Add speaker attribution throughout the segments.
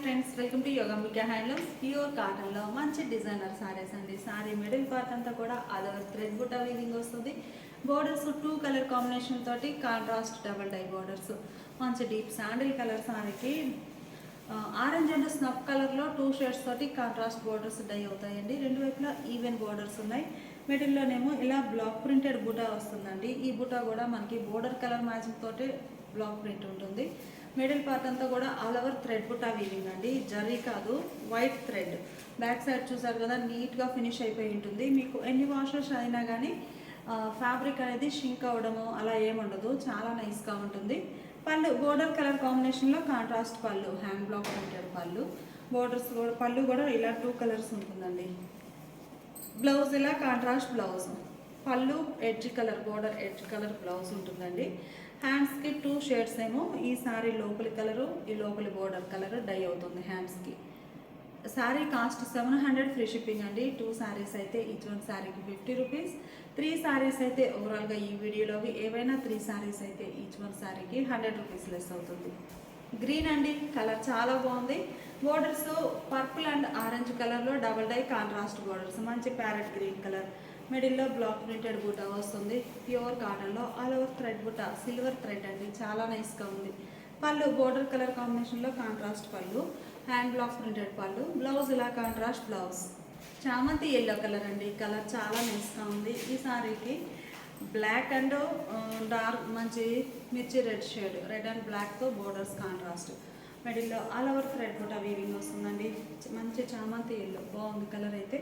Speaker 1: Friends, welcome to Yogambika handlooms. Pure కాటన్లో మంచి designer saris అండి. సారీ మిడిల్ పార్ట్ అంతా కూడా ఆల్ ఓవర్ థ్రెడ్ బుటా వీవింగ్ వస్తుంది. బోర్డర్స్ 2 కలర్ కాంబినేషన్ తోటి కాంట్రాస్ట్ డబల్ డై బోర్డర్స్. మంచి డీప్ శాండిల్ కలర్ సారీకి ఆరెంజ్ అండ్ స్నఫ్ కలర్లో 2 షేడ్స్ తోటి కాంట్రాస్ట్ బోర్డర్స్ డై అవుతాయండి. రెండు వైపులా ఈవెన్ బోర్డర్స్ ఉన్నాయి. మిడిల్లోనేమో ఇలా బ్లాక్ ప్రింటెడ్ బుటా వస్తుందండి. ఈ బుటా కూడా మనకి బోర్డర్ కలర్ మ్యాచింగ్ తోటి బ్లాక్ ప్రింట్ ఉంటుంది. మిడిల్ పార్ట్ అంతా కూడా ఆల్ ఓవర్ థ్రెడ్ బుటా వీవింగ్ అండి. జరీ కాదు, వైట్ థ్రెడ్. బ్యాక్ సైడ్ చూసారు కదా, నీట్గా ఫినిష్ అయిపోయి ఉంటుంది. మీకు ఎన్ని వాషెస్ అయినా కానీ ఫ్యాబ్రిక్ అనేది షింక్ అవ్వడము అలా ఏముండదు, చాలా నైస్గా ఉంటుంది. పళ్ళు బోర్డర్ కలర్ కాంబినేషన్లో కాంట్రాస్ట్ పళ్ళు, హ్యాండ్ బ్లాక్ ప్రింటెడ్ పళ్ళు. బోర్డర్స్ కూడా పళ్ళు కూడా ఇలా 2 కలర్స్ ఉంటుందండి. బ్లౌజ్ ఇలా కాంట్రాస్ట్ బ్లౌజ్. పళ్ళు edge colour, border edge colour blouse ఉంటుందండి. హ్యాండ్స్కి 2 షేడ్స్ ఏమో ఈ సారీ లోపలి కలరు, ఈ లోపలి బోర్డర్ కలర్ డై అవుతుంది హ్యాండ్స్కి. సారీ కాస్ట్ 700 ఫ్రీ షిప్పింగ్ అండి. 2 సారీస్ అయితే ఈచ్ వన్ సారీకి 50 రూపీస్. 3 సారీస్ అయితే ఓవరాల్గా ఈ వీడియోలోవి ఏవైనా 3 సారీస్ అయితే ఈచ్ వన్ సారీకి 100 రూపీస్ లెస్ అవుతుంది. గ్రీన్ అండి, కలర్ చాలా బాగుంది. బోర్డర్స్ పర్పుల్ అండ్ ఆరెంజ్ కలర్లో డబల్ డై కాంట్రాస్ట్ బోర్డర్స్. మంచి ప్యారెట్ గ్రీన్ కలర్. మిడిల్లో బ్లాక్ ప్రింటెడ్ బూటా వస్తుంది. ప్యూర్ కాటన్లో ఆల్ ఓవర్ థ్రెడ్ బూటా, సిల్వర్ థ్రెడ్ అండి, చాలా నైస్గా ఉంది. పళ్ళు బోర్డర్ కలర్ కాంబినేషన్లో కాంట్రాస్ట్ పళ్ళు, హ్యాండ్ బ్లాక్ ప్రింటెడ్ పళ్ళు. బ్లౌజ్ ఇలా కాంట్రాస్ట్ బ్లౌజ్. చామంతి ఎల్లో కలర్ అండి, కలర్ చాలా నైస్గా ఉంది. ఈ సారీకి బ్లాక్ అండ్ డార్క్ మంచి మిర్చి రెడ్ షేడ్, రెడ్ అండ్ బ్లాక్తో బోర్డర్స్ కాంట్రాస్ట్. మిడిల్లో ఆల్ ఓవర్ థ్రెడ్ బుటా వీవింగ్ వస్తుందండి. మంచి చామంతి ఎల్లో బాగుంది కలర్ అయితే.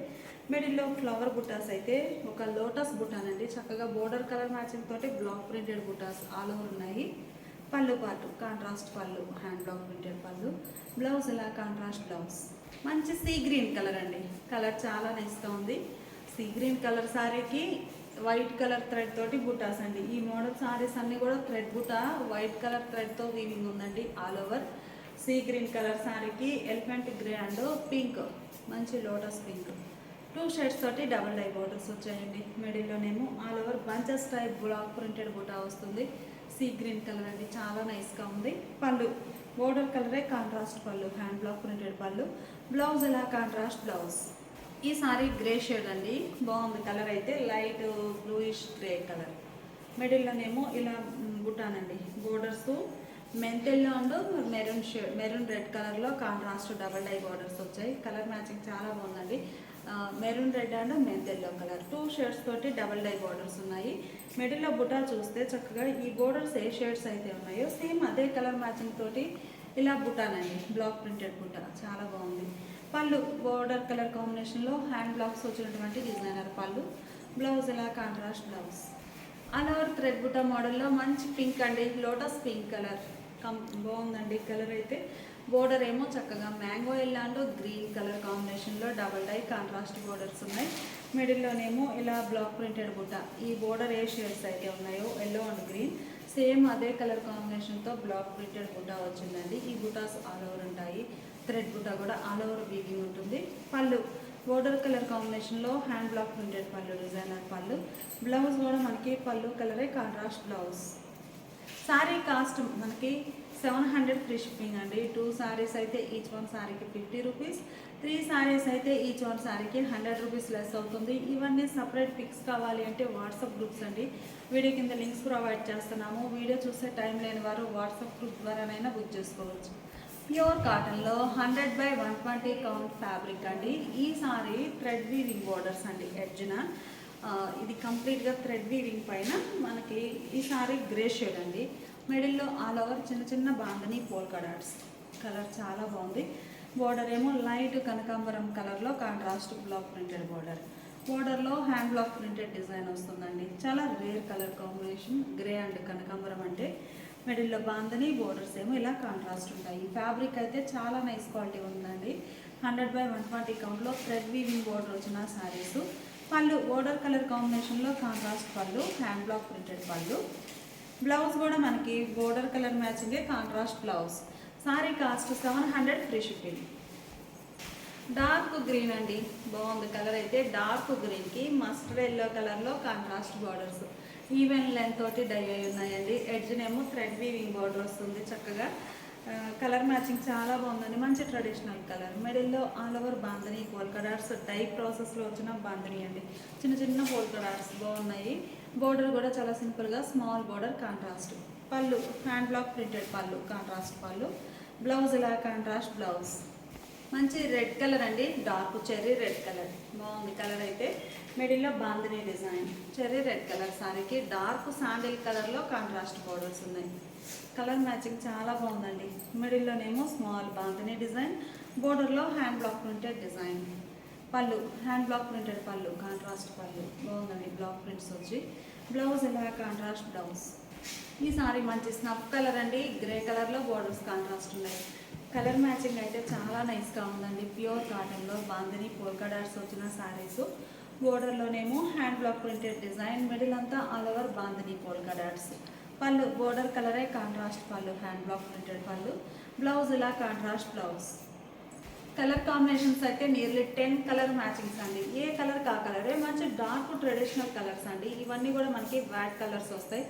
Speaker 1: మిడిల్లో ఫ్లవర్ బుటాస్ అయితే ఒక లోటస్ బుటానండి, చక్కగా బోర్డర్ కలర్ మ్యాచింగ్ తోటి బ్లాక్ ప్రింటెడ్ బుటాస్ ఆల్ ఓవర్ ఉన్నాయి. పళ్ళు పాటు కాంట్రాస్ట్ పళ్ళు, హ్యాండ్ బ్లాక్ ప్రింటెడ్ పళ్ళు. బ్లౌజ్ ఇలా కాంట్రాస్ట్ బ్లౌజ్. మంచి సీ గ్రీన్ కలర్ అండి, కలర్ చాలా నైస్గా ఉంది. సీ గ్రీన్ కలర్ సారీకి వైట్ కలర్ థ్రెడ్ తోటి బుటాస్ అండి. ఈ మోడల్ సారీస్ అన్నీ కూడా థ్రెడ్ బుటా వైట్ కలర్ థ్రెడ్తో వీవింగ్ ఉందండి all over. Sea green colour సారీకి ఎలిఫెంట్ గ్రే అండ్ పింక్, మంచి లోటస్ పింక్. 2 షేడ్స్ తోటి డబల్ డై బోర్డర్స్ వచ్చాయండి. మిడిల్లోనేమో all over bunches type block printed బుటా వస్తుంది. సీ గ్రీన్ కలర్ అండి, చాలా నైస్గా ఉంది. పళ్ళు బోర్డర్ కలరే కాంట్రాస్ట్ పళ్ళు, హ్యాండ్ బ్లాక్ ప్రింటెడ్ పళ్ళు. బ్లౌజ్ ఇలా కాంట్రాస్ట్ బ్లౌజ్. ఈ సారీ గ్రే షేడ్ అండి, బాగుంది కలర్ అయితే, లైట్ బ్లూయిష్ గ్రే కలర్. మిడిల్లోనేమో ఇలా బుటానండి. బోర్డర్స్ మెంతెల్లో and maroon shade, maroon red కలర్లో కాంట్రాస్ట్ డబల్ డై బోర్డర్స్ వచ్చాయి. కలర్ మ్యాచింగ్ చాలా బాగుందండి. మెరూన్ రెడ్ అండ్ మెంతెల్లో కలర్ 2 షేడ్స్ తోటి డబల్ డై బోర్డర్స్ ఉన్నాయి. మిడిల్లో బుటా చూస్తే చక్కగా ఈ బోర్డర్స్ ఏ షేడ్స్ అయితే ఉన్నాయో సేమ్ అదే కలర్ మ్యాచింగ్ తోటి ఇలా బుటానండి, బ్లాక్ ప్రింటెడ్ బుటా చాలా బాగుంది. పళ్ళు బోర్డర్ కలర్ కాంబినేషన్లో హ్యాండ్ బ్లాక్స్ వచ్చినటువంటి డిజైనర్ పళ్ళు. బ్లౌజ్ ఇలా contrast blouse. All over thread బుటా మోడల్లో మంచి పింక్ అండి, లోటస్ పింక్ కలర్ బాగుందండి కలర్ అయితే. బోర్డర్ ఏమో చక్కగా mango yellow and green colour కాంబినేషన్లో డబల్ డై కాంట్రాస్ట్ బోర్డర్స్ ఉన్నాయి. మిడిల్లోనేమో ఇలా బ్లాక్ ప్రింటెడ్ బుటా. ఈ బోర్డర్ ఏ షేడ్స్ అయితే ఉన్నాయో ఎల్లో అండ్ గ్రీన్ సేమ్ అదే కలర్ కాంబినేషన్తో బ్లాక్ ప్రింటెడ్ బుటా వచ్చిందండి. ఈ బుటాస్ ఆల్ ఓవర్ ఉంటాయి. థ్రెడ్ బుటా కూడా ఆల్ ఓవర్ వీవింగ్ ఉంటుంది. పళ్ళు బోర్డర్ కలర్ కాంబినేషన్లో హ్యాండ్ బ్లాక్ ప్రింటెడ్ పళ్ళు, డిజైనర్ పళ్ళు. బ్లౌజ్ కూడా మనకి పళ్ళు కలరే కాంట్రాస్ట్ బ్లౌజ్. సారీ కాస్ట్ మనకి 700 ఫ్రీ షిప్పింగ్ అండి. 2 సారీస్ అయితే ఈచ్ వన్ సారీకి 50 రూపీస్. 3 సారీస్ అయితే ఈచ్ వన్ సారీకి 100 రూపీస్ లెస్ అవుతుంది. ఇవన్నీ సపరేట్ పిక్స్ కావాలి అంటే వాట్సాప్ గ్రూప్స్ అండి, వీడియో కింద లింక్స్ ప్రొవైడ్ చేస్తున్నాము. వీడియో చూసే టైం లేని వారు వాట్సాప్ గ్రూప్ ద్వారానైనా బుక్ చేసుకోవచ్చు. ప్యూర్ కాటన్లో 100/120 కౌంట్ ఫ్యాబ్రిక్ అండి. ఈ సారీ థ్రెడ్ వీవింగ్ బోర్డర్స్ అండి ఎడ్జ్న. ఇది కంప్లీట్గా థ్రెడ్ వీవింగ్ పైన మనకి ఈ సారీ గ్రే షేడ్ అండి. మిడిల్లో ఆల్ ఓవర్ చిన్న చిన్న బాందని పోల్కా డాట్స్. కలర్ చాలా బాగుంది. బోర్డర్ ఏమో లైట్ కనకాంబరం కలర్లో కాంట్రాస్ట్ బ్లాక్ ప్రింటెడ్ బోర్డర్. బోర్డర్లో హ్యాండ్ బ్లాక్ ప్రింటెడ్ డిజైన్ వస్తుందండి. చాలా rare colour combination grey and కనకాంబరం అంటే. మిడిల్లో బాందని, బోర్డర్స్ ఏమో ఇలా కాంట్రాస్ట్ ఉంటాయి. ఫ్యాబ్రిక్ అయితే చాలా నైస్ క్వాలిటీ ఉందండి. 100/120 కౌంట్లో థ్రెడ్ వీవింగ్ బోర్డర్ వచ్చిన సారీస్. పళ్ళు బోర్డర్ కలర్ కాంబినేషన్లో కాంట్రాస్ట్ పళ్ళు, హ్యాండ్ బ్లాక్ ప్రింటెడ్ పళ్ళు. బ్లౌజ్ కూడా మనకి బోర్డర్ కలర్ మ్యాచింగే contrast blouse. Sari cost 700 free shipping. Dark green అండి, బాగుంది కలర్ అయితే. డార్క్ గ్రీన్కి మస్టర్డ్ ఎల్లో కలర్లో కాంట్రాస్ట్ బోర్డర్స్ ఈవెన్ లెంత్ తోటి డై అయి ఉన్నాయండి. ఎడ్జ్నేమో థ్రెడ్ వీవింగ్ బోర్డర్ వస్తుంది చక్కగా. కలర్ మ్యాచింగ్ చాలా బాగుందండి. మంచి ట్రెడిషనల్ కలర్. మిడిల్లో all over bandhani polka dots type ప్రాసెస్లో వచ్చిన బాందని అండి. చిన్న చిన్న పోల్కా డాట్స్ బాగున్నాయి. బోర్డర్ కూడా చాలా సింపుల్గా స్మాల్ బోర్డర్ కాంట్రాస్ట్. పళ్ళు హ్యాండ్ బ్లాక్ ప్రింటెడ్ పళ్ళు, కాంట్రాస్ట్ పళ్ళు. బ్లౌజ్ ఇలా కాంట్రాస్ట్ బ్లౌజ్. మంచి రెడ్ కలర్ అండి, డార్క్ చెర్రీ రెడ్ కలర్ బాగుంది. కలర్ అయితే మిడిల్లో bandhani design cherry red colour సారీకి డార్క్ శాండిల్ కలర్లో కాంట్రాస్ట్ బోర్డర్స్ ఉన్నాయి. కలర్ మ్యాచింగ్ చాలా బాగుందండి. మిడిల్లోనేమో స్మాల్ బాందినీ డిజైన్, బోర్డర్లో హ్యాండ్ బ్లాక్ ప్రింటెడ్ డిజైన్. పళ్ళు హ్యాండ్ బ్లాక్ ప్రింటెడ్ పళ్ళు, కాంట్రాస్ట్ పళ్ళు బాగుందండి. బ్లాక్ ప్రింట్స్ వచ్చి బ్లౌజ్ ఇలా కాంట్రాస్ట్ బ్లౌజ్. ఈ సారీ మంచి స్నఫ్ కలర్ అండి, గ్రే కలర్లో బోర్డర్స్ కాంట్రాస్ట్ ఉన్నాయి. కలర్ మ్యాచింగ్ అయితే చాలా నైస్గా ఉందండి. ప్యూర్ కాటన్లో బాందిని పోల్కా డాట్స్ వచ్చిన శారీస్. బోర్డర్లోనేమో hand block printed design, middle అంతా all over bandhani polka dots. పళ్ళు బోర్డర్ కలరే కాంట్రాస్ట్ పళ్ళు, హ్యాండ్ బ్లాక్ ప్రింటెడ్ పళ్ళు. బ్లౌజ్ ఇలా కాంట్రాస్ట్ బ్లౌజ్. కలర్ కాంబినేషన్స్ అయితే నియర్లీ 10 కలర్ మ్యాచింగ్స్ అండి. ఏ కలర్ కా కలరే మంచి డార్క్ ట్రెడిషనల్ కలర్స్ అండి. ఇవన్నీ కూడా మనకి వ్యాట్ కలర్స్ వస్తాయి.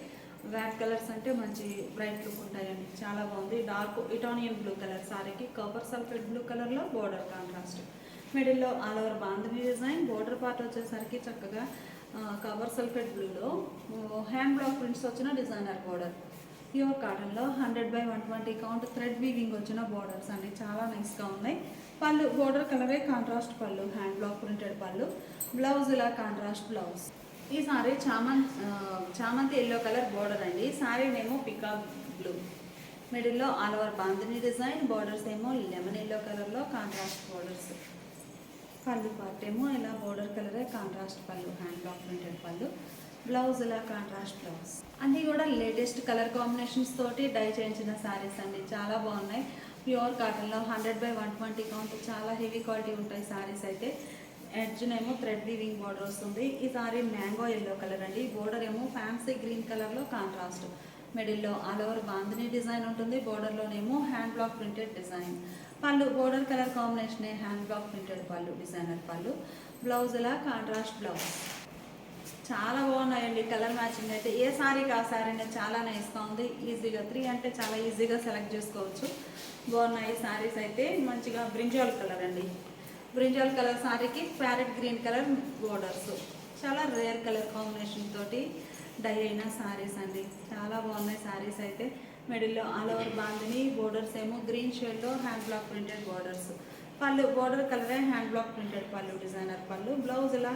Speaker 1: వ్యాట్ కలర్స్ అంటే మంచి బ్రైట్ లుక్ ఉంటాయండి. చాలా బాగుంది. డార్క్ ఇటానియన్ బ్లూ కలర్ సారీకి కాపర్ సల్ఫేట్ బ్లూ కలర్లో బోర్డర్ కాంట్రాస్ట్. మిడిల్లో all over bandhani design, border part వచ్చేసరికి చక్కగా కాపర్ సల్ఫేట్ బ్లూలో హ్యాండ్ బ్లాక్ ప్రింట్స్ వచ్చిన డిజైనర్ బోర్డర్. ప్యూర్ కాటన్లో 100/120 కౌంట్ థ్రెడ్ వీవింగ్ వచ్చిన బోర్డర్స్ అండి. చాలా నైస్గా ఉన్నాయి. పళ్ళు బోర్డర్ కలరే కాంట్రాస్ట్ పళ్ళు, హ్యాండ్ బ్లాక్ ప్రింటెడ్ పళ్ళు. బ్లౌజ్ ఇలా కాంట్రాస్ట్ బ్లౌజ్. ఈ సారీ చామంతి ఎల్లో కలర్ బోర్డర్ అండి. సారీనేమో పికాక్ బ్లూ. మిడిల్లో all over bandhani design, borders ఏమో లెమన్ ఎల్లో కలర్లో కాంట్రాస్ట్ బోర్డర్స్. పళ్ళు పార్ట్ ఏమో ఇలా బోర్డర్ కలరే కాంట్రాస్ట్ పళ్ళు, హ్యాండ్ బ్లాక్ ప్రింటెడ్ పళ్ళు. బ్లౌజ్ ఇలా కాంట్రాస్ట్ బ్లౌజ్. అన్నీ కూడా లేటెస్ట్ కలర్ కాంబినేషన్స్ తోటి డై చేయించిన శారీస్ అండి. చాలా బాగున్నాయి. ప్యూర్ కాటన్లో 100/120 కౌంట్ చాలా హెవీ క్వాలిటీ ఉంటాయి శారీస్ అయితే. ఎడ్జ్నేమో థ్రెడ్ వీవింగ్ బోర్డర్ వస్తుంది. ఈ సారీ మ్యాంగో ఎల్లో కలర్ అండి. బోర్డర్ ఏమో ఫ్యాన్సీ గ్రీన్ కలర్లో కాంట్రాస్ట్. మిడిల్లో ఆల్ ఓవర్ బాందినీ డిజైన్ ఉంటుంది. బోర్డర్లోనేమో హ్యాండ్ బ్లాక్ ప్రింటెడ్ డిజైన్. పళ్ళు బోర్డర్ కలర్ కాంబినేషనే హ్యాండ్ బ్లాక్ ప్రింటెడ్ పళ్ళు, డిజైనర్ పళ్ళు. బ్లౌజ్ ఇలా కాంట్రాస్ట్ బ్లౌజ్. చాలా బాగున్నాయండి కలర్ మ్యాచింగ్ అయితే. ఏ సారీకి ఆ సారీ అనేది చాలా నైస్గా ఉంది. ఈజీగా 3 అంటే చాలా ఈజీగా సెలెక్ట్ చేసుకోవచ్చు. బాగున్నాయి సారీస్ అయితే. మంచిగా బ్రింజాల్ కలర్ అండి. బ్రింజాల్ కలర్ సారీకి ప్యారెట్ గ్రీన్ కలర్ బోర్డర్స్. చాలా రేర్ కలర్ కాంబినేషన్ తోటి డై అయిన సారీస్ అండి. చాలా బాగున్నాయి సారీస్ అయితే. మిడిల్లో ఆల్ ఓవర్ బాందిని, బోర్డర్స్ ఏమో గ్రీన్ షేడ్లో హ్యాండ్ బ్లాక్ ప్రింటెడ్ బోర్డర్స్. పళ్ళు బోర్డర్ కలరే హ్యాండ్ బ్లాక్ ప్రింటెడ్ పళ్ళు, డిజైనర్ పళ్ళు. బ్లౌజ్ ఇలా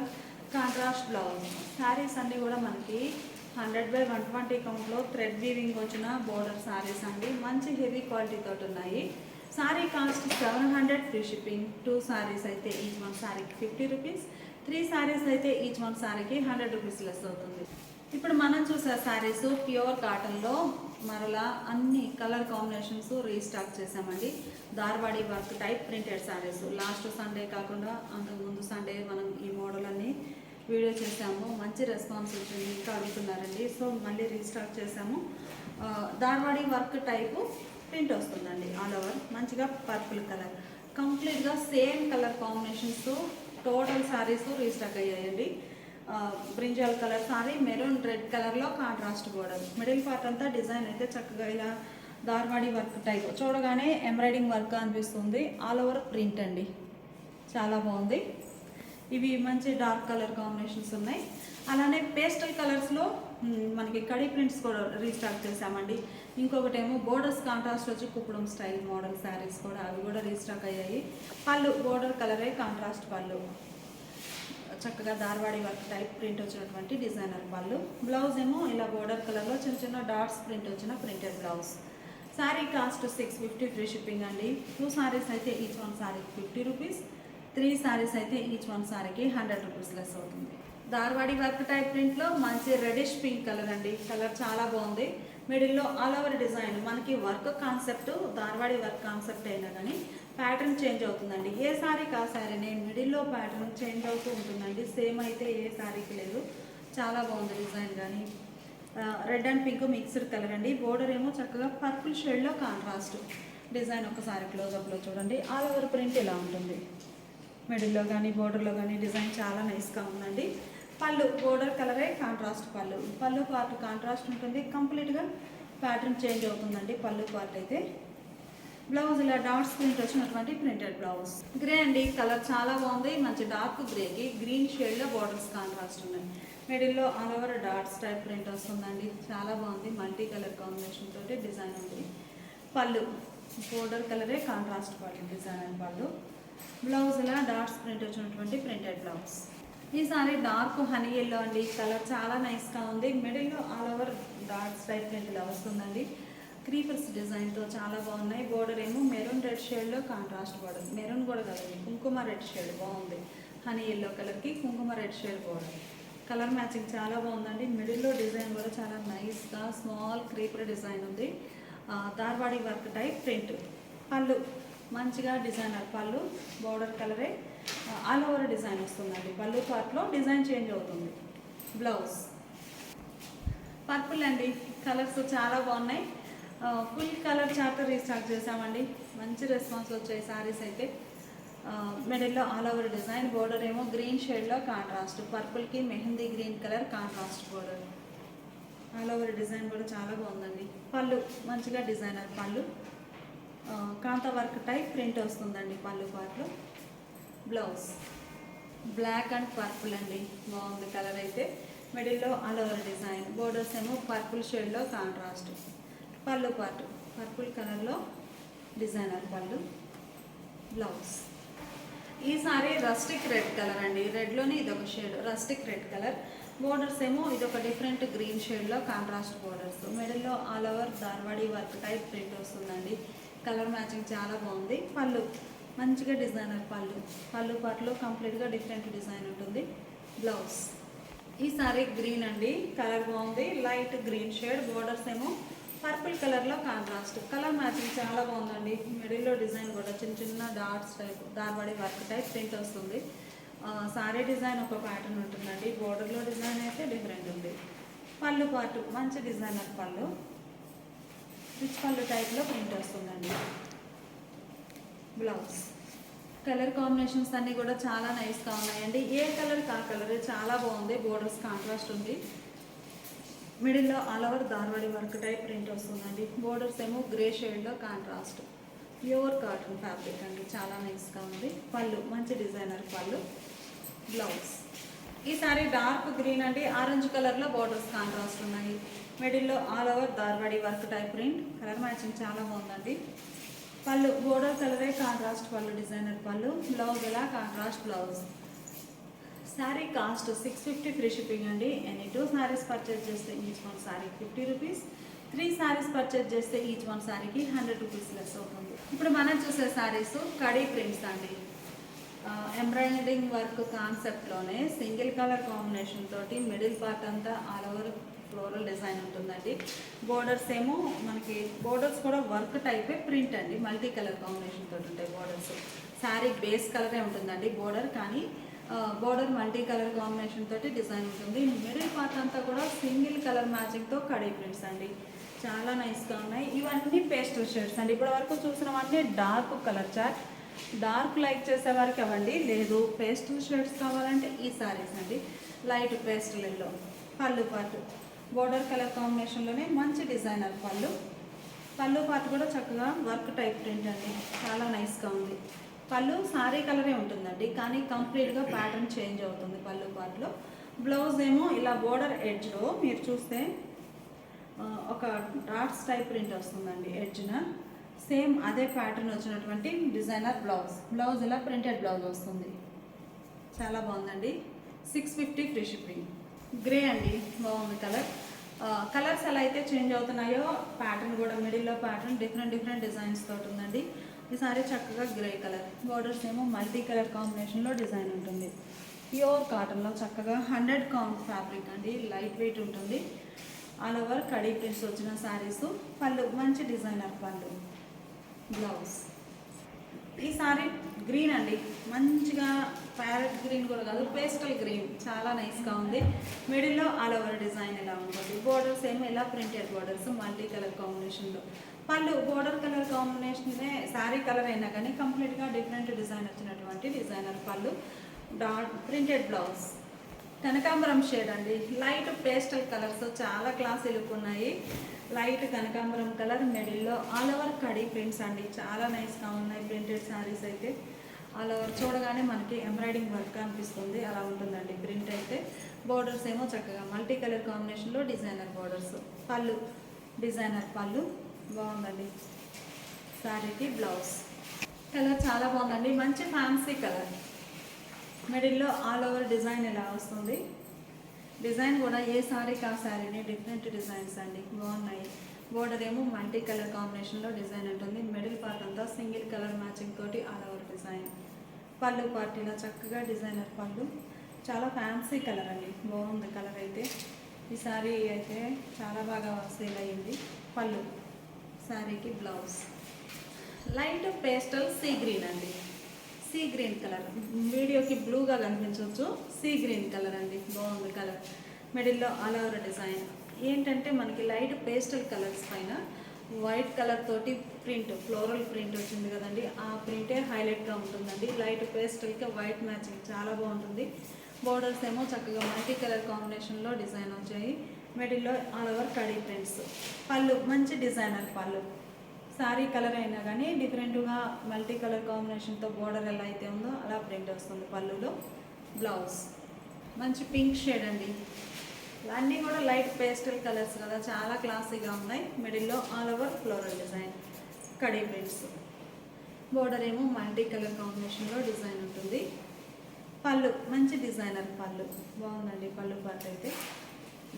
Speaker 1: కాంట్రాస్ట్ బ్లౌజ్. శారీస్ అన్నీ కూడా మనకి 100/120 కౌంట్లో థ్రెడ్ వీవింగ్ వచ్చిన బోర్డర్ శారీస్ అండి. మంచి హెవీ క్వాలిటీ తోటి ఉన్నాయి. Sorry cost 700 free shipping. 2 saris అయితే ఈచ్ వన్ సారీకి 50 రూపీస్. 3 సారీస్ అయితే ఈచ్ వన్ సారీకి 100 రూపీస్ లెస్ అవుతుంది. ఇప్పుడు మనం చూసే సారీస్ ప్యూర్ కాటన్లో మరలా అన్ని కలర్ కాంబినేషన్స్ రీస్టాక్ చేసామండి. Dharwadi work type printed saris. Last Sunday కాకుండా అంతకుముందు సండే మనం ఈ మోడల్ అన్ని వీడియో చేసాము. మంచి రెస్పాన్స్ వచ్చింది. ఇంకా అడుగుతున్నారండి. సో మళ్ళీ రీస్టాక్ చేసాము. దార్వాడి వర్క్ టైపు ప్రింట్ వస్తుందండి ఆల్ ఓవర్. మంచిగా పర్పుల్ కలర్ కంప్లీట్గా same colour combinations total saris restock అయ్యాయండి. Brinjal colour sari maroon red కలర్లో కాంట్రాస్ట్ బోర్డర్. మిడిల్ పార్ట్ అంతా డిజైన్ అయితే చక్కగా ఇలా దార్వాడి వర్క్ టైప్ చూడగానే ఎంబ్రాయిడింగ్ వర్క్ అనిపిస్తుంది. ఆల్ ఓవర్ ప్రింట్ అండి. చాలా బాగుంది. ఇవి మంచి డార్క్ కలర్ కాంబినేషన్స్ ఉన్నాయి. అలానే పేస్టల్ కలర్స్లో మనకి కడీ ప్రింట్స్ కూడా రీస్టాక్ చేసామండి. ఇంకొకటి ఏమో బోర్డర్స్ కాంట్రాస్ట్ వచ్చి కుప్పడం స్టైల్ మోడల్ శారీస్ కూడా అవి కూడా రీస్టాక్ అయ్యాయి. పళ్ళు బోర్డర్ కలరే కాంట్రాస్ట్ పళ్ళు. చక్కగా దార్వాడి వర్క్ టైప్ ప్రింట్ వచ్చినటువంటి డిజైనర్ పళ్ళు. బ్లౌజ్ ఏమో ఇలా బోర్డర్ కలర్లో చిన్న చిన్న డాట్స్ ప్రింట్ వచ్చిన printed blouse. Sari cost 650 free shipping అండి. 2 సారీస్ అయితే ఈచ్ వన్ సారీకి 50 రూపీస్. 3 సారీస్ అయితే ఈచ్ వన్ సారీకి 100 రూపీస్ లెస్ అవుతుంది. దార్వాడి వర్క్ టైప్ ప్రింట్లో మంచి రెడిష్ పింక్ కలర్ అండి. కలర్ చాలా బాగుంది. మిడిల్లో ఆల్ ఓవర్ డిజైన్. మనకి వర్క్ కాన్సెప్ట్ దార్వాడి వర్క్ కాన్సెప్ట్ అయినా కానీ ప్యాటర్న్ చేంజ్ అవుతుందండి. ఏ సారీకి ఆ సారీనే మిడిల్లో ప్యాటర్న్ చేంజ్ అవుతూ ఉంటుందండి. సేమ్ అయితే ఏ సారీకి లేదు. చాలా బాగుంది డిజైన్. కానీ red and pink mixed colour అండి. బోర్డర్ ఏమో చక్కగా పర్పుల్ షేడ్లో కాంట్రాస్ట్ డిజైన్. ఒకసారి క్లోజప్లో చూడండి. ఆల్ ఓవర్ ప్రింట్ ఇలా ఉంటుంది. మిడిల్లో కానీ బోర్డర్లో కానీ డిజైన్ చాలా నైస్గా ఉందండి. పళ్ళు బోర్డర్ కలరే కాంట్రాస్ట్ పళ్ళు. పళ్ళు పార్ట్ కాంట్రాస్ట్ ఉంటుంది. కంప్లీట్గా ప్యాటర్న్ చేంజ్ అవుతుందండి పళ్ళు పార్ట్ అయితే. బ్లౌజ్ ఇలా డాట్స్ ప్రింట్ వచ్చినటువంటి ప్రింటెడ్ బ్లౌజ్. గ్రే అండి, కలర్ చాలా బాగుంది. మంచి డార్క్ గ్రేకి గ్రీన్ షేడ్లో బార్డర్స్ కాంట్రాస్ట్ ఉన్నాయి. మిడిల్లో all over dots type print వస్తుందండి. చాలా బాగుంది. మల్టీ కలర్ కాంబినేషన్ తోటి డిజైన్ ఉంది. పళ్ళు బోర్డర్ కలరే కాంట్రాస్ట్ పళ్ళు డిజైన్ అండ్ పళ్ళు. బ్లౌజ్ ఇలా డాట్స్ ప్రింట్ వచ్చినటువంటి ప్రింటెడ్ బ్లౌజ్. ఈ సారీ డార్క్ హనీ ఎల్లో అండి. కలర్ చాలా నైస్గా ఉంది. మిడిల్లో all over dots type print ఇలా వస్తుందండి. క్రీపర్స్ డిజైన్తో చాలా బాగున్నాయి. బోర్డర్ ఏమో మెరూన్ రెడ్ షేడ్లో కాంట్రాస్ట్ బోర్డర్. మెరూన్ కూడా కదండి, కుంకుమ రెడ్ షేడ్ బాగుంది. హనీ ఎల్లో కలర్కి కుంకుమ red shade border. Colour matching చాలా బాగుందండి. మిడిల్లో డిజైన్ కూడా చాలా నైస్గా స్మాల్ క్రీపర్ డిజైన్ ఉంది. దార్వాడి వర్క్ టైప్ ప్రింట్. పళ్ళు మంచిగా డిజైనర్ పళ్ళు. బోర్డర్ కలరే ఆల్ ఓవర్ డిజైన్ వస్తుందండి. పళ్ళు పార్ట్లో డిజైన్ చేంజ్ అవుతుంది. బ్లౌజ్ పర్పుల్ అండి. కలర్స్ చాలా బాగున్నాయి. ఫుల్ కలర్ చార్టర్ రీస్టాక్ చేసామండి. మంచి రెస్పాన్స్ వచ్చాయి సారీస్ అయితే. మిడిల్లో ఆల్ ఓవర్ డిజైన్. బోర్డర్ ఏమో గ్రీన్ షేడ్లో కాంట్రాస్ట్. పర్పుల్కి mehndi green colour contrast border. All over design కూడా చాలా బాగుందండి. పళ్ళు మంచిగా డిజైనర్ పళ్ళు. కాంత వర్క్ టైప్ ప్రింట్ వస్తుందండి పళ్ళు పార్ట్లో. బ్లౌజ్ బ్లాక్ అండ్ పర్పుల్ అండి. బాగుంది కలర్ అయితే. మిడిల్లో ఆల్ ఓవర్ డిజైన్. బోర్డర్స్ ఏమో పర్పుల్ షేడ్లో కాంట్రాస్ట్. పళ్ళు పార్ట్ పర్పుల్ కలర్లో డిజైనర్ పళ్ళు. బ్లౌజ్ ఈ సారీ రస్టిక్ రెడ్ కలర్ అండి. రెడ్లోనే ఇదొక shade rustic red colour. Borders ఏమో ఇదొక డిఫరెంట్ గ్రీన్ షేడ్లో కాంట్రాస్ట్ బోర్డర్స్. మిడిల్లో all over Dharwadi work type print వస్తుందండి. కలర్ మ్యాచింగ్ చాలా బాగుంది. పళ్ళు మంచిగా డిజైనర్ పళ్ళు. పళ్ళు పార్ట్లో కంప్లీట్గా డిఫరెంట్ డిజైన్ ఉంటుంది. బ్లౌజ్ ఈ సారీ గ్రీన్ అండి. కలర్ బాగుంది. Light green shade. బోర్డర్స్ ఏమో పర్పుల్ కలర్లో కాంట్రాస్ట్. కలర్ మ్యాచింగ్ చాలా బాగుందండి. మిడిల్లో డిజైన్ కూడా చిన్న చిన్న dots type Dharwadi work type print వస్తుంది. సారీ డిజైన్ ఒక ప్యాటర్న్ ఉంటుందండి. బోర్డర్లో డిజైన్ అయితే డిఫరెంట్ ఉంది. పళ్ళు పార్ట్ మంచి డిజైనర్ పళ్ళు. రిచ్ పళ్ళు టైప్లో ప్రింట్ వస్తుందండి. బ్లౌజ్ కలర్ కాంబినేషన్స్ అన్నీ కూడా చాలా నైస్గా ఉన్నాయండి. ఏ కలర్ కా కలర్ చాలా బాగుంది. బోర్డర్స్ కాంట్రాస్ట్ ఉంది. మిడిల్లో all over Dharwadi work type print వస్తుందండి. బోర్డర్స్ ఏమో గ్రే షేడ్లో కాంట్రాస్ట్. ప్యూర్ కాటన్ ఫ్యాబ్రిక్ అండి. చాలా నైస్గా ఉంది. పళ్ళు మంచి డిజైనర్ పళ్ళు. బ్లౌజ్ ఈ సారీ డార్క్ గ్రీన్ అండి. ఆరెంజ్ కలర్లో బోర్డర్స్ కాంట్రాస్ట్ ఉన్నాయి. మిడిల్లో all over Dharwadi work type print. Colour matching చాలా బాగుందండి. పళ్ళు బోర్డర్ కలరే కాంట్రాస్ట్ పళ్ళు డిజైనర్ పళ్ళు. బ్లౌజ్ ఇలా contrast blouse. Sari cost 650 free shipping అండి. ఎనీ 2 శారీస్ పర్చేజ్ చేస్తే each one sari 50 rupees. 3 saris purchase చేస్తే ఈచ్ వన్ శారీకి 100 రూపీస్ లెస్ అవుతుంది. ఇప్పుడు మనం చూసే శారీస్ కడీ ప్రింట్స్ అండి. ఎంబ్రాయిడరింగ్ వర్క్ కాన్సెప్ట్లోనే సింగిల్ కలర్ కాంబినేషన్ తోటి మిడిల్ పార్ట్ అంతా ఆల్ ఓవర్ ఫ్లోరల్ డిజైన్ ఉంటుందండి. బోర్డర్స్ ఏమో మనకి బోర్డర్స్ కూడా వర్క్ టైపే ప్రింట్ అండి. మల్టీ కలర్ కాంబినేషన్ తోటి ఉంటాయి బోర్డర్స్. శారీ బేస్ కలరే ఉంటుందండి బోర్డర్, కానీ బోర్డర్ మల్టీ కలర్ కాంబినేషన్ తోటి డిజైన్ ఉంటుంది. మిడిల్ పార్ట్ అంతా కూడా సింగిల్ కలర్ మ్యాచింగ్తో కడీ ప్రింట్స్ అండి. చాలా నైస్గా ఉన్నాయి. ఇవన్నీ పేస్టల్ షేడ్స్ అండి. ఇప్పటి వరకు చూసినవన్నీ dark colour chart. Dark like చేసే వారికి అవ్వండి, లేదు పేస్టల్ షేడ్స్ కావాలంటే ఈ సారీస్ అండి. Light pastel yellow. పళ్ళు పార్ట్ బోర్డర్ కలర్ కాంబినేషన్లోనే మంచి డిజైనర్ పళ్ళు. పళ్ళు పార్ట్ కూడా చక్కగా వర్క్ టైప్ ప్రింట్ అండి. చాలా నైస్గా ఉంది. పళ్ళు సారీ కలరే ఉంటుందండి, కానీ కంప్లీట్గా ప్యాటర్న్ చేంజ్ అవుతుంది పళ్ళు పార్ట్లో. బ్లౌజ్ ఏమో ఇలా బోర్డర్ ఎడ్జ్లో మీరు చూస్తే ఒక డాట్స్ టైప్ ప్రింట్ వస్తుందండి ఎడ్జ్న. సేమ్ అదే ప్యాటర్న్ వచ్చినటువంటి డిజైనర్ బ్లౌజ్. బ్లౌజ్ ఇలా ప్రింటెడ్ బ్లౌజ్ వస్తుంది. చాలా బాగుందండి. 650 ఫ్రీ షిప్పింగ్. గ్రే అండి, బాగుంది కలర్. కలర్స్ ఎలా అయితే చేంజ్ అవుతున్నాయో ప్యాటర్న్ కూడా మిడిల్లో ప్యాటర్న్ డిఫరెంట్ డిజైన్స్ తోటి ఉందండి. ఈ సారీ చక్కగా గ్రే కలర్. బోర్డర్స్ ఏమో మల్టీ కలర్ కాంబినేషన్లో డిజైన్ ఉంటుంది. ప్యూర్ కాటన్లో చక్కగా 100 కౌంట్ ఫ్యాబ్రిక్ అండి. లైట్ వెయిట్ ఉంటుంది. ఆల్ ఓవర్ కడీ ప్రింట్స్ వచ్చిన శారీస్. పళ్ళు మంచి డిజైనర్ పళ్ళు. బ్లౌజ్ ఈ సారీ గ్రీన్ అండి. మంచిగా ప్యారెట్ గ్రీన్ కూడా కాదు, పేస్టల్ గ్రీన్. చాలా నైస్గా ఉంది. మిడిల్లో ఆల్ ఓవర్ డిజైన్ ఇలా ఉంటుంది. బోర్డర్స్ ఏమో ఇలా ప్రింటెడ్ బోర్డర్స్ మల్టీ కలర్ కాంబినేషన్లో. పళ్ళు బోర్డర్ కలర్ కాంబినేషనే శారీ కలర్ అయినా కానీ కంప్లీట్గా డిఫరెంట్ డిజైన్ వచ్చినటువంటి డిజైనర్ పళ్ళు. Dot printed blouse. కనకాంబరం షేడ్ అండి, లైట్ పేస్టల్ కలర్స్, చాలా క్లాసీ లుక్ ఉన్నాయి. లైట్ కనకాంబరం కలర్, మిడిల్లో ఆల్ ఓవర్ కడీ ప్రింట్స్ అండి, చాలా నైస్గా ఉన్నాయి. ప్రింటెడ్ శారీస్ అయితే ఆల్ ఓవర్ చూడగానే మనకి ఎంబ్రాయిడింగ్ వర్క్ అనిపిస్తుంది, అలా ఉంటుందండి ప్రింట్ అయితే. బోర్డర్స్ ఏమో చక్కగా మల్టీ కలర్ కాంబినేషన్లో డిజైనర్ బోర్డర్స్. పళ్ళు డిజైనర్ పళ్ళు బాగుందండి. శారీకి బ్లౌజ్ కలర్ చాలా బాగుందండి, మంచి ఫ్యాన్సీ కలర్. మిడిల్లో ఆల్ ఓవర్ డిజైన్ ఇలా వస్తుంది. డిజైన్ కూడా ఏ శారీకి ఆ శారీని డిఫరెంట్ డిజైన్స్ అండి, బాగున్నాయి. బోర్డర్ ఏమో మల్టీ కలర్ కాంబినేషన్లో డిజైన్ ఉంటుంది. మిడిల్ పార్ట్ అంతా సింగిల్ కలర్ మ్యాచింగ్ తోటి ఆల్ ఓవర్ డిజైన్. పళ్ళు పార్ట్ ఇలా చక్కగా డిజైనర్ పళ్ళు, చాలా ఫ్యాన్సీ కలర్ అండి, బాగుంది కలర్ అయితే. ఈ శారీ అయితే చాలా బాగా సేల్ అయ్యింది. పళ్ళు శారీకి blouse light pastel sea green అండి, సీ గ్రీన్ కలర్, వీడియోకి బ్లూగా కనిపించవచ్చు. సీ గ్రీన్ కలర్ అండి, బాగుంది కలర్. మిడిల్లో ఆల్ ఓవర్ డిజైన్ ఏంటంటే మనకి లైట్ పేస్టల్ కలర్స్ పైన వైట్ కలర్ తోటి ప్రింట్, ఫ్లోరల్ ప్రింట్ వచ్చింది కదండి, ఆ ప్రింటే హైలైట్గా ఉంటుందండి. లైట్ పేస్టల్కి వైట్ మ్యాచింగ్ చాలా బాగుంటుంది. బోర్డర్స్ ఏమో చక్కగా మల్టీ కలర్ కాంబినేషన్లో డిజైన్ వచ్చాయి. మిడిల్లో ఆల్ ఓవర్ కడీ ప్రింట్స్. పళ్ళు మంచి డిజైనర్ పళ్ళు, శారీ కలర్ అయినా కానీ డిఫరెంట్గా మల్టీ కలర్ కాంబినేషన్తో బోర్డర్ ఎలా అయితే ఉందో అలా ప్రింట్ వస్తుంది. పళ్ళులో బ్లౌజ్ మంచి పింక్ షేడ్ అండి, అన్నీ కూడా లైట్ పేస్టల్ కలర్స్ కదా, చాలా క్లాసీగా ఉన్నాయి. మిడిల్లో all over floral design, khadi prints. Border ఏమో మల్టీ కలర్ కాంబినేషన్లో డిజైన్ ఉంటుంది. పళ్ళు మంచి డిజైనర్ పళ్ళు, బాగుందండి పళ్ళు పార్ట్ అయితే.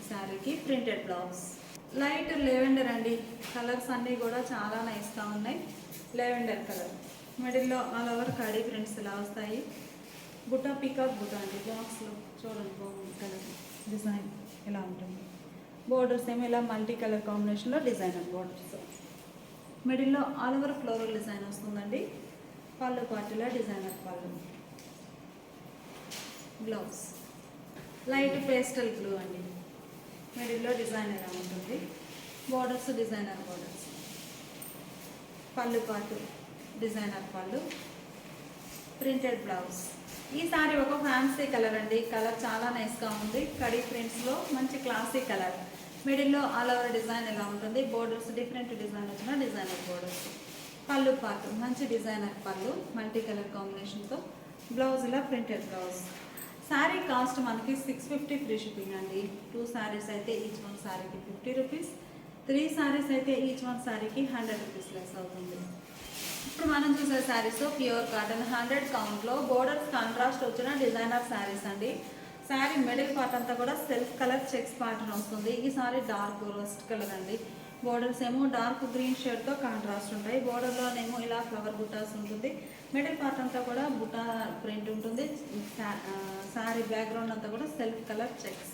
Speaker 1: శారీకి ప్రింటెడ్ బ్లౌజ్ లైట్ లెవెండర్ అండి, కలర్స్ అన్నీ కూడా చాలా నైస్గా ఉన్నాయి. లెవెండర్ కలర్, మిడిల్లో ఆల్ ఓవర్ కడీ ప్రింట్స్ ఇలా వస్తాయి. బుటా పీకాక్ బుటా అండి, బాక్స్లో చూడండి బాగుంది కలర్ డిజైన్ ఇలా ఉంటుంది. బోర్డర్స్ ఏమో ఇలా మల్టీ కలర్ కాంబినేషన్లో డిజైనర్ బోర్డర్స్. మిడిల్లో ఆల్ ఓవర్ ఫ్లోరల్ డిజైన్ వస్తుందండి. పళ్ళు పార్టీలో డిజైనర్ పళ్ళు. బ్లౌజ్ లైట్ పేస్టల్ బ్లూ అండి, మిడిల్లో డిజైన్ ఎలా ఉంటుంది. Borders designer borders. పళ్ళు పాటు డిజైనర్ పళ్ళు, ప్రింటెడ్ బ్లౌజ్. ఈ సారీ ఒక ఫ్యాన్సీ కలర్ అండి, కలర్ చాలా నైస్గా ఉంది. కడీ ప్రింట్స్లో మంచి క్లాసీ కలర్. మిడిల్లో ఆల్ ఓవర్ డిజైన్ ఎలా ఉంటుంది. బోర్డర్స్ డిఫరెంట్ డిజైన్ వచ్చిన డిజైనర్ బోర్డర్స్. పళ్ళు పాటు మంచి డిజైనర్ పళ్ళు, మల్టీ కలర్ కాంబినేషన్తో. బ్లౌజ్ ఇలా ప్రింటెడ్ బ్లౌజ్. శారీ కాస్ట్ మనకి 650 ఫ్రీ షిప్పింగ్ అండి. 2 శారీస్ అయితే ఈచ్ వన్ శారీకి 50 రూపీస్, 3 శారీస్ అయితే ఈచ్ వన్ శారీకి 100 రూపీస్ లెస్ అవుతుంది. ఇప్పుడు మనం చూసే శారీస్ ప్యూర్ కాటన్ 100 కౌంట్లో బోర్డర్స్ కాంట్రాస్ట్ వచ్చిన డిజైనర్ శారీస్ అండి. శారీ మిడిల్ పార్ట్ అంతా కూడా సెల్ఫ్ కలర్ చెక్స్ ప్యాటర్న్ వస్తుంది. ఈ సారీ డార్క్ రస్ట్ కలర్ అండి. బోర్డర్స్ ఏమో డార్క్ గ్రీన్ షేడ్తో కాంట్రాస్ట్ ఉంటాయి. బోర్డర్లోనేమో ఇలా ఫ్లవర్ బుటాస్ ఉంటుంది. మిడిల్ పార్ట్ అంతా కూడా బుటా ప్రింట్ ఉంటుంది. శారీ బ్యాక్గ్రౌండ్ అంతా కూడా సెల్ఫ్ కలర్ చెక్స్.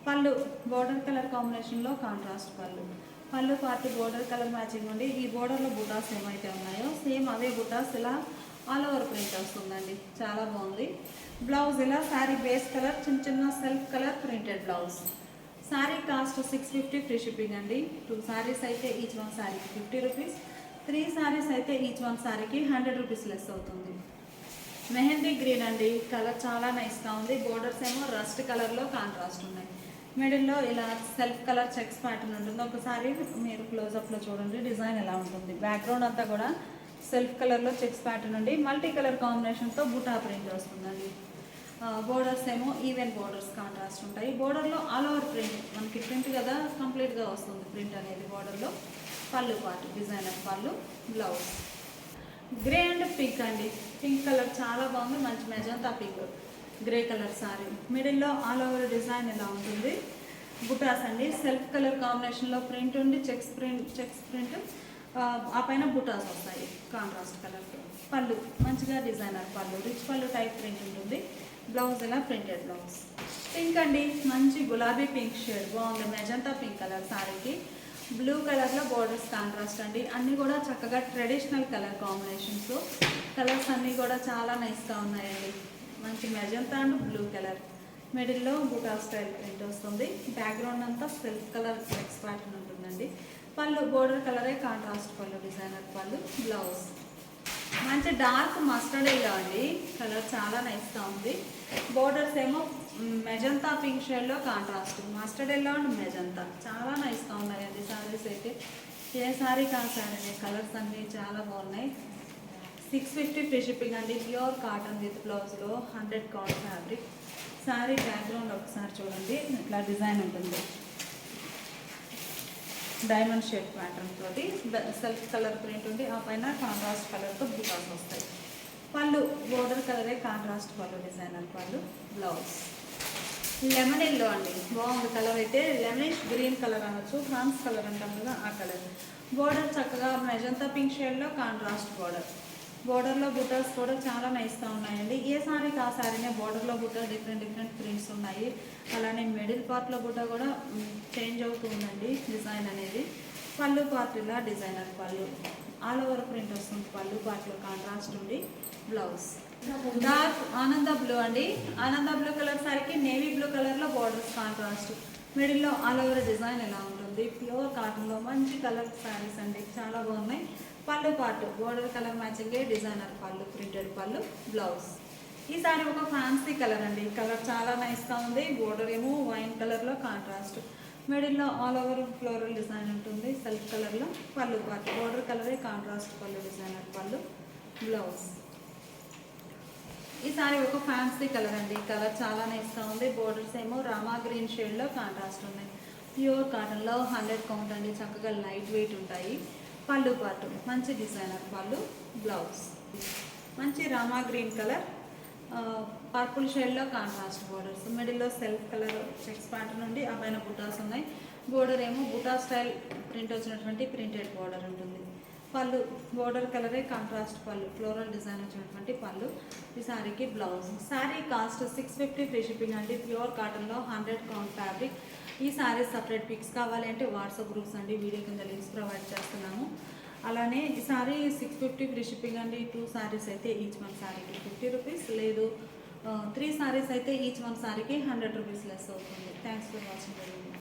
Speaker 1: పళ్ళు బోర్డర్ కలర్ కాంబినేషన్లో కాంట్రాస్ట్ పళ్ళు. పళ్ళు పార్ట్ బోర్డర్ కలర్ మ్యాచింగ్ ఉండి ఈ బోర్డర్లో బుటాస్ ఏమైతే ఉన్నాయో సేమ్ అవే బుటాస్ ఇలా ఆల్ ఓవర్ ప్రింట్ వస్తుందండి, చాలా బాగుంది. బ్లౌజ్ ఇలా శారీ బేస్ కలర్ చిన్న చిన్న self colour printed blouse. Sari cost 650 free shipping అండి. 2 శారీస్ అయితే ఈచ్ వన్ శారీకి 50 రూపీస్, 3 శారీస్ అయితే ఈచ్ వన్ శారీకి 100 రూపీస్ లెస్ అవుతుంది. మెహందీ గ్రీన్ అండి, కలర్ చాలా నైస్గా ఉంది. బోర్డర్స్ ఏమో రస్ట్ కలర్లో కాంట్రాస్ట్ ఉన్నాయి. మిడిల్లో ఇలా సెల్ఫ్ కలర్ చెక్స్ ప్యాటర్న్ ఉంటుంది. ఒకసారి మీరు క్లోజప్లో చూడండి డిజైన్ ఎలా ఉంటుంది. బ్యాక్గ్రౌండ్ అంతా కూడా సెల్ఫ్ కలర్లో చెక్స్ ప్యాటర్న్ ఉండి మల్టీ కలర్ కాంబినేషన్తో బుటా ప్రింట్ వస్తుందండి. బోర్డర్స్ ఏమో ఈవెన్ బోర్డర్స్ కాంట్రాస్ట్ ఉంటాయి. బోర్డర్లో ఆల్ ఓవర్ ప్రింట్ మనకి ప్రింట్ కదా కంప్లీట్గా వస్తుంది ప్రింట్ అనేది బోర్డర్లో. పళ్ళు పాటు డిజైనర్ పళ్ళు. బ్లౌజ్ గ్రే అండ్ పింక్ అండి, పింక్ కలర్ చాలా బాగుంది. మంచి magenta pink grey colour sorry. మిడిల్లో ఆల్ ఓవర్ డిజైన్ ఇలా ఉంటుంది. బుటాస్ అండి సెల్ఫ్ కలర్ కాంబినేషన్లో ప్రింట్ ఉండి చెక్స్ ప్రింట్ ఆ పైన బుటాస్ వస్తాయి కాంట్రాస్ట్ కలర్తో. పళ్ళు మంచిగా డిజైనర్ పళ్ళు, రిచ్ పళ్ళు టైప్ ప్రింట్ ఉంటుంది. బ్లౌజ్ ఇలా ప్రింటెడ్ బ్లౌజ్. పింక్ అండి, మంచి గులాబీ పింక్ షేడ్ బాగుంది. మెజంతా పింక్ కలర్ సారీకి బ్లూ కలర్లో బోర్డర్స్ కాంట్రాస్ట్ అండి. అన్నీ కూడా చక్కగా ట్రెడిషనల్ కలర్ కాంబినేషన్స్. కలర్స్ అన్నీ కూడా చాలా నైస్గా ఉన్నాయండి. మంచి మెజంతా అండ్ బ్లూ కలర్. మిడిల్లో బుటా స్టైల్ ప్రింట్ వస్తుంది. బ్యాక్గ్రౌండ్ అంతా సెల్ఫ్ కలర్ చెక్స్ ప్యాటర్న్ ఉంటుందండి. పళ్ళు బోర్డర్ కలరే కాంట్రాస్ట్ పళ్ళు డిజైనర్ పళ్ళు. బ్లౌజ్ మంచి డార్క్ మస్టర్డ్ ఎల్లో అండి, కలర్ చాలా నైస్గా ఉంది. బోర్డర్స్ ఏమో మెజంతా పింక్ షేడ్లో contrast, mustard yellow and magenta చాలా నైస్గా ఉన్నాయండి శారీస్ అయితే. ఏ శారీ కాదు శారీ, కలర్స్ అన్నీ చాలా బాగున్నాయి. 650 ఫ్రీ షిప్పింగ్ అండి, ప్యూర్ కాటన్ విత్ బ్లౌజ్లో 100 కౌంట్ ఫ్యాబ్రిక్. శారీ బ్యాక్గ్రౌండ్ ఒకసారి చూడండి, ఇట్లా డిజైన్ ఉంటుంది, డైమండ్ షేప్ ప్యాటర్న్ తోటి సెల్ఫ్ కలర్ ప్రింట్ ఉంది, ఆ పైన కాంట్రాస్ట్ కలర్తో బుటాస్ వస్తాయి. పళ్ళు బోర్డర్ కలరే కాంట్రాస్ట్ పళ్ళు, డిజైనర్ పళ్ళు. బ్లౌజ్ లెమన్ ఎల్లో అండి, బాగుంది కలర్ అయితే, లెమనిష్ గ్రీన్ కలర్ అనొచ్చు, ఫ్రాన్స్ కలర్ అంటాం కదా ఆ కలర్. బోర్డర్ చక్కగా మెజంతా పింక్ షేడ్లో కాంట్రాస్ట్ బోర్డర్. బోర్డర్లో బుటాస్ కూడా చాలా నైస్గా ఉన్నాయండి. ఏ సారీకి ఆ సారీనే బోర్డర్లో బుట్ట డిఫరెంట్ ప్రింట్స్ ఉన్నాయి. అలానే మిడిల్ పార్ట్లో బుట్ట కూడా చేంజ్ అవుతూ ఉందండి డిజైన్ అనేది. పళ్ళు పార్ట్ ఇలా డిజైనర్ పళ్ళు, ఆల్ ఓవర్ ప్రింట్ వస్తుంది పళ్ళు పార్ట్లో, కాంట్రాస్ట్ ఉంది. బ్లౌజ్ డార్క్ ఆనంద బ్లూ అండి, ఆనంద బ్లూ కలర్ సారీకి నేవీ బ్లూ కలర్లో బోర్డర్స్ కాంట్రాస్ట్, మిడిల్లో ఆల్ ఓవర్ డిజైన్ ఎలా ఉంటుంది. ప్యూర్ కాటన్లో మంచి కలర్ శారీస్ అండి, చాలా బాగున్నాయి. పళ్ళు part border colour matching designer పళ్ళు, ప్రింటెడ్ పళ్ళు. బ్లౌజ్ ఈ సారీ ఒక ఫ్యాన్సీ కలర్ అండి, కలర్ చాలా నైస్గా ఉంది. బోర్డర్ ఏమో వైన్ కలర్లో కాంట్రాస్ట్, మిడిల్లో ఆల్ ఓవర్ ఫ్లోరల్ డిజైన్ ఉంటుంది సెల్ఫ్ కలర్లో. పళ్ళు పార్ట్ బోర్డర్ కలరే కాంట్రాస్ట్ పళ్ళు, డిజైనర్ పళ్ళు. బ్లౌజ్ ఈ సారీ ఒక ఫ్యాన్సీ కలర్ అండి, కలర్ చాలా నైస్గా ఉంది. బోర్డర్స్ ఏమో రామా గ్రీన్ షేడ్లో కాంట్రాస్ట్ ఉన్నాయి. ప్యూర్ కాటన్లో 100 కౌంట్ అండి, చక్కగా లైట్ వెయిట్ ఉంటాయి. పళ్ళు పార్ట్ మంచి డిజైనర్ పళ్ళు. బ్లౌజ్ మంచి రామా గ్రీన్ కలర్, పర్పుల్ షేడ్లో కాంట్రాస్ట్ బోర్డర్స్, మిడిల్లో సెల్ఫ్ కలర్ చెక్స్ ప్యాటర్న్ నుండి ఆ పైన బుటాస్ ఉన్నాయి. బోర్డర్ ఏమో బుటా స్టైల్ ప్రింట్ వచ్చినటువంటి ప్రింటెడ్ బోర్డర్ ఉంటుంది. పళ్ళు బోర్డర్ కలరే కాంట్రాస్ట్ పళ్ళు, ఫ్లోరల్ డిజైన్ వచ్చినటువంటి పళ్ళు. ఈ శారీకి blouse. Sari cost 650 free shipping అండి, ప్యూర్ కాటన్లో 100 కౌంట్ ఫ్యాబ్రిక్. ఈ శారీస్ సపరేట్ పిక్స్ కావాలి అంటే వాట్సాప్ గ్రూప్స్ అండి, వీడియో కింద లింక్స్ ప్రొవైడ్ చేస్తున్నాము. అలానే ఈ సారీ 650 ఫ్రీ షిప్పింగ్ అండి. 2 సారీస్ అయితే ఈచ్ వన్ సారీ 250 రూపీస్, లేదు 3 సారీస్ అయితే ఈచ్ వన్ సారీకి 100 రూపీస్ లెస్ అవుతుంది. Thanks for watching.